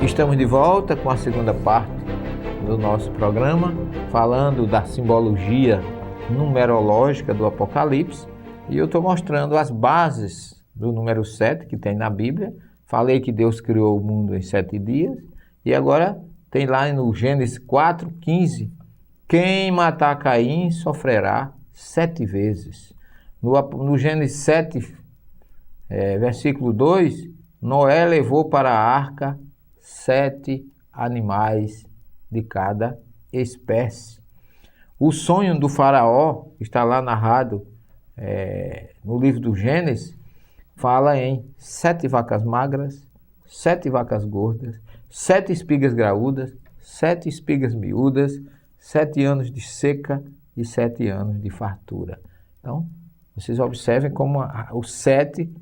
Estamos de volta com a segunda parte do nosso programa, falando da simbologia numerológica do Apocalipse, e eu estou mostrando as bases do número 7 que tem na Bíblia. Falei que Deus criou o mundo em 7 dias, e agora tem lá no Gênesis 4:15, quem matar Caim sofrerá 7 vezes. No Gênesis 7, versículo 2, Noé levou para a arca 7 animais de cada espécie. O sonho do faraó, que está lá narrado no livro do Gênesis, fala em 7 vacas magras, 7 vacas gordas, 7 espigas graúdas, 7 espigas miúdas, 7 anos de seca e 7 anos de fartura. Então, vocês observem como o 7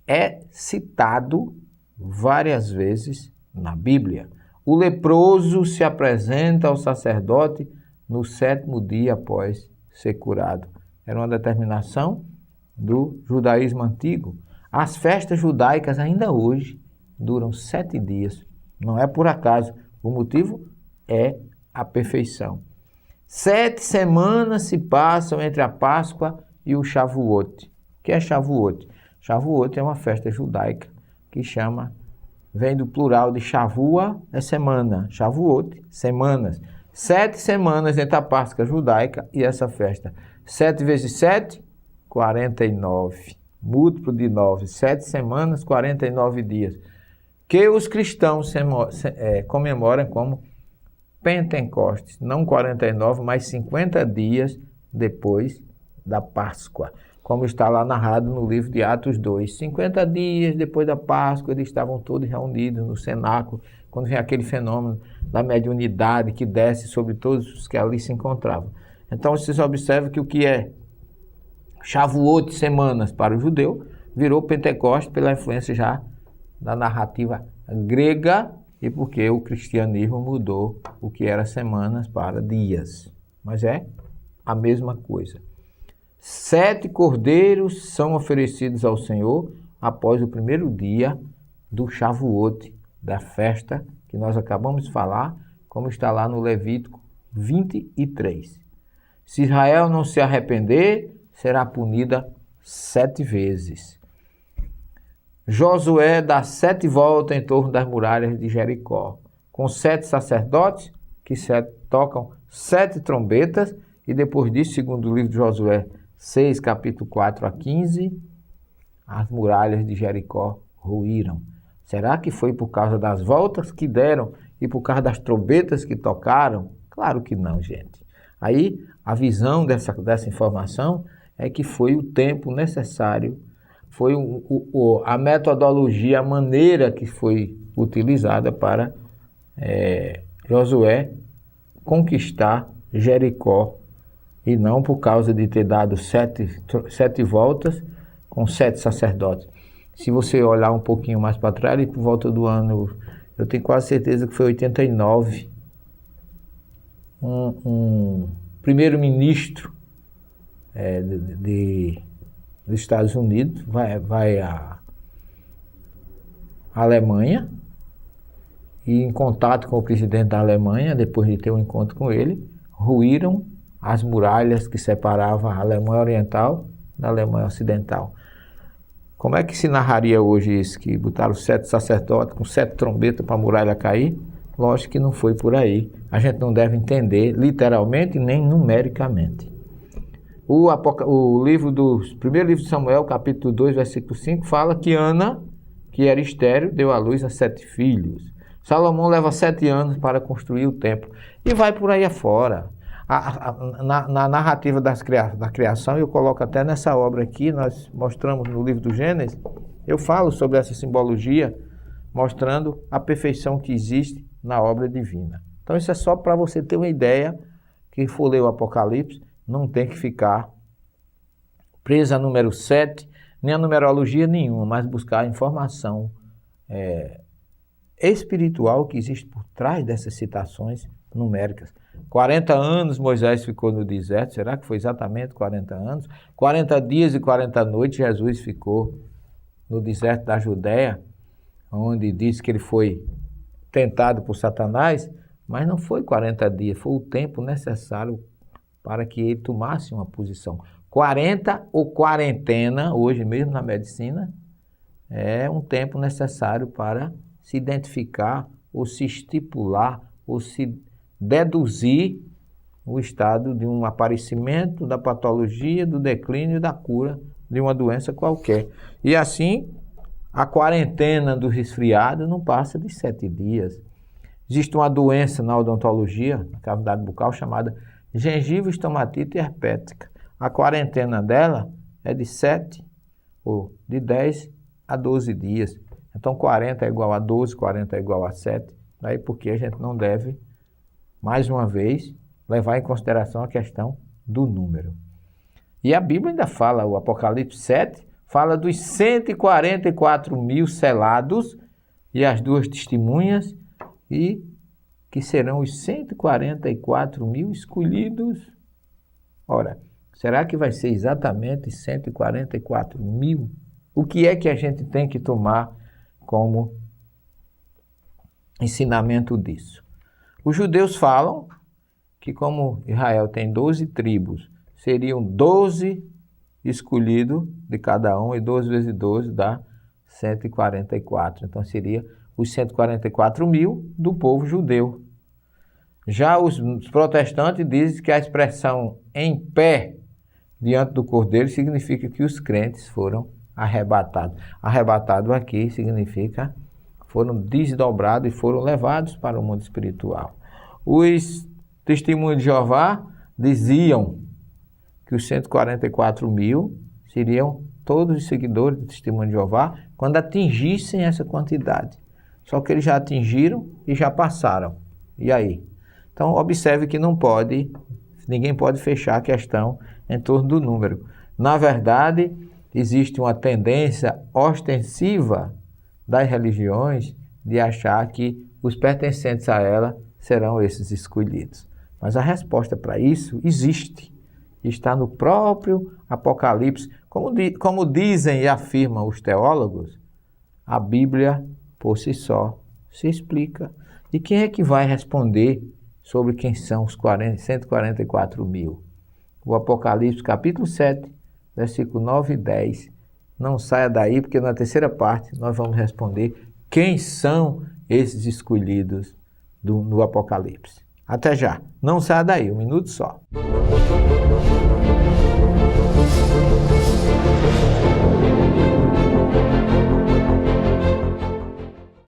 é citado várias vezes na Bíblia. O leproso se apresenta ao sacerdote no 7º dia após ser curado. Era uma determinação do judaísmo antigo. As festas judaicas ainda hoje duram 7 dias. Não é por acaso. O motivo é a perfeição. 7 semanas se passam entre a Páscoa e o Shavuot. O que é Shavuot? Shavuot é uma festa judaica que vem do plural de Shavua, é semana. Shavuot, semanas. 7 semanas entre a Páscoa judaica e essa festa. 7 vezes 7, 49. Múltiplo de 9. 7 semanas, 49 dias. Que os cristãos comemoram como Pentecostes. Não 49, mas 50 dias depois da Páscoa. Como está lá narrado no livro de Atos 2. 50 dias depois da Páscoa, eles estavam todos reunidos no cenáculo, quando vem aquele fenômeno da mediunidade que desce sobre todos os que ali se encontravam. Então, vocês observam que o que é Shavuot, semanas para o judeu, virou Pentecostes pela influência já da narrativa grega e porque o cristianismo mudou o que era semanas para dias. Mas é a mesma coisa. 7 cordeiros são oferecidos ao Senhor após o primeiro dia do Shavuot, da festa que nós acabamos de falar, como está lá no Levítico 23. Se Israel não se arrepender, será punida 7 vezes. Josué dá 7 voltas em torno das muralhas de Jericó, com 7 sacerdotes que tocam 7 trombetas, e depois disso, segundo o livro de Josué 6, capítulo 4 a 15, as muralhas de Jericó ruíram. Será que foi por causa das voltas que deram e por causa das trombetas que tocaram? Claro que não, gente. Aí a visão dessa informação é que foi o tempo necessário, foi a metodologia, a maneira que foi utilizada para Josué conquistar Jericó, e não por causa de ter dado 7 voltas com 7 sacerdotes. Se você olhar um pouquinho mais para trás, e por volta do ano, eu tenho quase certeza que foi 89, um primeiro-ministro dos Estados Unidos vai à Alemanha, e em contato com o presidente da Alemanha, depois de ter um encontro com ele, ruíram as muralhas que separavam a Alemanha Oriental da Alemanha Ocidental. Como é que se narraria hoje isso? Que botaram 7 sacerdotes com 7 trombetas para a muralha cair? Lógico que não foi por aí. A gente não deve entender literalmente nem numericamente. O primeiro livro de Samuel, capítulo 2, versículo 5, fala que Ana, que era estéril, deu à luz a 7 filhos. Salomão leva 7 anos para construir o templo. E vai por aí afora. Na narrativa da criação, eu coloco até nessa obra aqui, nós mostramos no livro do Gênesis, eu falo sobre essa simbologia, mostrando a perfeição que existe na obra divina. Então isso é só para você ter uma ideia, quem for ler o Apocalipse, não tem que ficar preso a número 7, nem a numerologia nenhuma, mas buscar a informação espiritual que existe por trás dessas citações numéricas. 40 anos Moisés ficou no deserto, será que foi exatamente 40 anos? 40 dias e 40 noites Jesus ficou no deserto da Judéia, onde diz que ele foi tentado por Satanás, mas não foi 40 dias, foi o tempo necessário para que ele tomasse uma posição. 40 ou quarentena, hoje mesmo na medicina, é um tempo necessário para se identificar ou se estipular ou se deduzir o estado de um aparecimento da patologia, do declínio e da cura de uma doença qualquer. E assim, a quarentena do resfriado não passa de 7 dias. Existe uma doença na odontologia, na cavidade bucal, chamada gengiva-estomatite herpética. A quarentena dela é de 7 ou de 10 a 12 dias. Então 40 é igual a 12, 40 é igual a 7. Daí porque a gente não deve, mais uma vez, levar em consideração a questão do número. E a Bíblia ainda fala, o Apocalipse 7, fala dos 144 mil selados e as 2 testemunhas, e que serão os 144 mil escolhidos. Ora, será que vai ser exatamente 144 mil? O que é que a gente tem que tomar como ensinamento disso? Os judeus falam que como Israel tem 12 tribos, seriam 12 escolhidos de cada um, e 12 vezes 12 dá 144. Então seria os 144 mil do povo judeu. Já os protestantes dizem que a expressão em pé diante do Cordeiro significa que os crentes foram arrebatados. Arrebatado aqui significa foram desdobrados e foram levados para o mundo espiritual. Os testemunhos de Jeová diziam que os 144 mil seriam todos os seguidores do testemunho de Jeová quando atingissem essa quantidade. Só que eles já atingiram e já passaram. E aí? Então, observe que ninguém pode fechar a questão em torno do número. Na verdade, existe uma tendência ostensiva das religiões de achar que os pertencentes a ela serão esses escolhidos. Mas a resposta para isso existe. Está no próprio Apocalipse. Como dizem e afirmam os teólogos, a Bíblia, por si só, se explica. E quem é que vai responder sobre quem são os 144 mil? O Apocalipse, capítulo 7, versículo 9 e 10. Não saia daí, porque na terceira parte nós vamos responder quem são esses escolhidos do Apocalipse. Até já. Não saia daí, um minuto só.